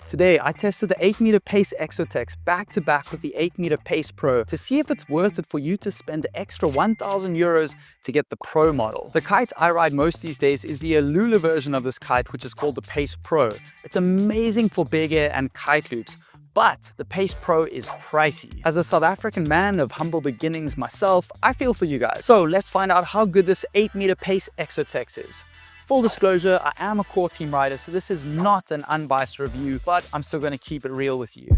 Today, I tested the 8-meter Pace ExoTex back-to-back with the 8-meter Pace Pro to see if it's worth it for you to spend the extra 1,000 euros to get the Pro model. The kite I ride most these days is the Alula version of this kite, which is called the Pace Pro. It's amazing for big air and kite loops, but the Pace Pro is pricey. As a South African man of humble beginnings myself, I feel for you guys. So let's find out how good this 8-meter Pace ExoTex is. Full disclosure, I am a core team rider, so this is not an unbiased review, but I'm still going to keep it real with you.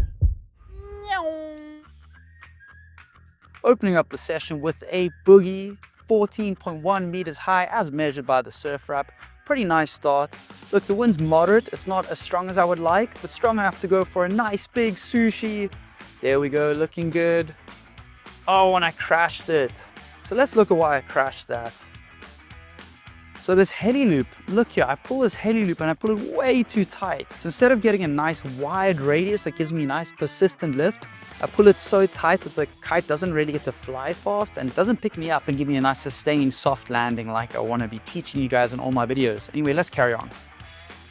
Opening up the session with a boogie, 14.1 meters high as measured by the SURFR. Pretty nice start. Look, the wind's moderate. It's not as strong as I would like, but strong enough to go for a nice big sushi. There we go, looking good. Oh, and I crashed it. So let's look at why I crashed that. So this heli loop, look here, I pull this heli loop and I pull it way too tight. So instead of getting a nice wide radius that gives me nice persistent lift, I pull it so tight that the kite doesn't really get to fly fast and doesn't pick me up and give me a nice sustained soft landing like I want to be teaching you guys in all my videos. Anyway, let's carry on.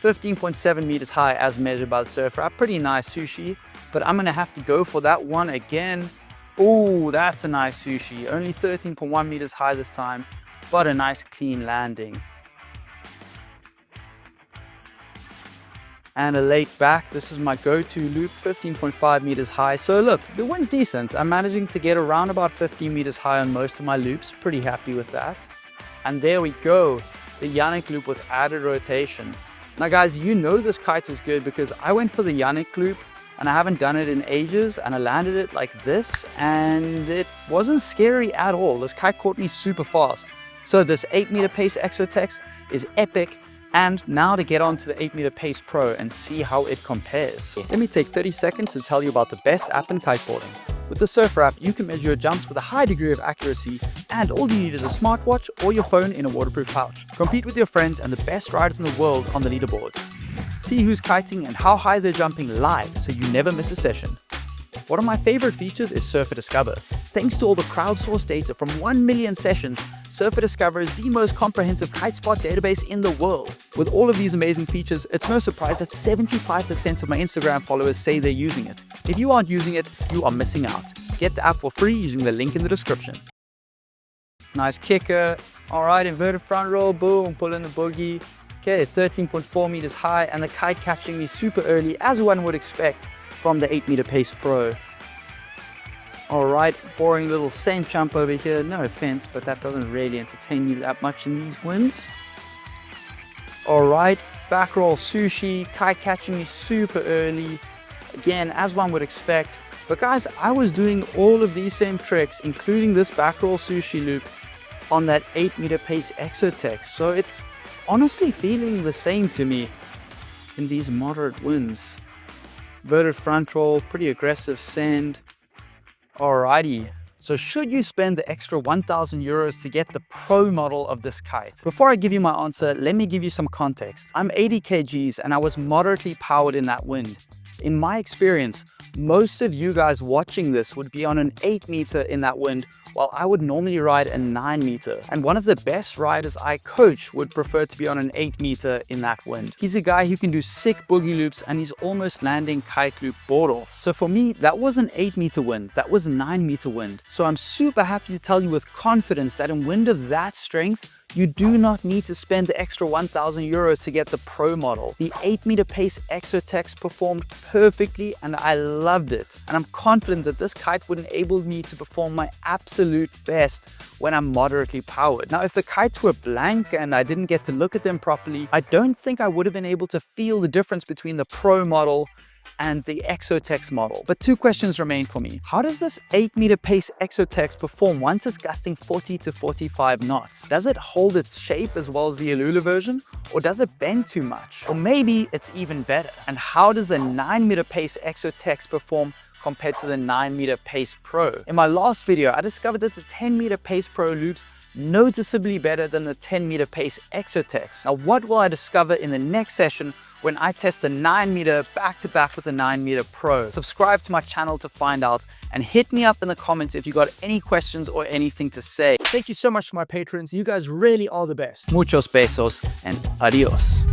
15.7 meters high as measured by the SURFR, pretty nice sushi, but I'm gonna have to go for that one again. Oh, that's a nice sushi, only 13.1 meters high this time, but a nice clean landing. And a late back. This is my go-to loop, 15.5 meters high. So look, the wind's decent. I'm managing to get around about 15 meters high on most of my loops. Pretty happy with that. And there we go, the Yannick loop with added rotation. Now guys, you know this kite is good because I went for the Yannick loop and I haven't done it in ages, and I landed it like this and it wasn't scary at all. This kite caught me super fast. So this 8-meter Pace ExoTex is epic. And now to get on to the 8-meter Pace Pro and see how it compares. Let me take 30 seconds to tell you about the best app in kiteboarding. With the SURFR app, you can measure your jumps with a high degree of accuracy, and all you need is a smartwatch or your phone in a waterproof pouch. Compete with your friends and the best riders in the world on the leaderboards. See who's kiting and how high they're jumping live so you never miss a session. One of my favorite features is SURFR Discover. Thanks to all the crowdsourced data from 1 million sessions, SURFR Discover is the most comprehensive kite spot database in the world. With all of these amazing features, it's no surprise that 75% of my Instagram followers say they're using it. If you aren't using it, you are missing out. Get the app for free using the link in the description. Nice kicker. All right, inverted front roll, boom, pull in the boogie. Okay, 13.4 meters high, and the kite catching me super early, as one would expect from the 8-meter Pace Pro. All right, boring little sand jump over here. No offense, but that doesn't really entertain me that much in these winds. All right, back roll sushi, kite catching me super early. Again, as one would expect. But guys, I was doing all of these same tricks, including this back roll sushi loop on that 8-meter Pace ExoTex. So it's honestly feeling the same to me in these moderate winds. Inverted front roll, pretty aggressive send. Alrighty, so should you spend the extra 1,000 euros to get the Pro model of this kite? Before I give you my answer, let me give you some context. I'm 80 kgs and I was moderately powered in that wind. In my experience, most of you guys watching this would be on an 8-meter in that wind, while I would normally ride a 9-meter. And one of the best riders I coach would prefer to be on an 8-meter in that wind. He's a guy who can do sick boogie loops and he's almost landing kite loop board off. So for me, that was an 8-meter wind. That was a 9-meter wind. So I'm super happy to tell you with confidence that in wind of that strength, you do not need to spend the extra 1,000 euros to get the Pro model. The 8-meter Pace ExoTex performed perfectly and I loved it. And I'm confident that this kite would enable me to perform my absolute best when I'm moderately powered. Now, if the kites were blank and I didn't get to look at them properly, I don't think I would have been able to feel the difference between the Pro model and the ExoTex model. But two questions remain for me. How does this 8-meter Pace ExoTex perform once it's gusting 40 to 45 knots? Does it hold its shape as well as the Alula version? Or does it bend too much? Or maybe it's even better. And how does the 9-meter Pace ExoTex perform compared to the 9-meter Pace Pro? In my last video, I discovered that the 10-meter Pace Pro loops noticeably better than the 10-meter Pace ExoTex. Now, what will I discover in the next session when I test the 9-meter back-to-back with the 9-meter Pro? Subscribe to my channel to find out and hit me up in the comments if you got any questions or anything to say. Thank you so much to my patrons. You guys really are the best. Muchos besos and adios.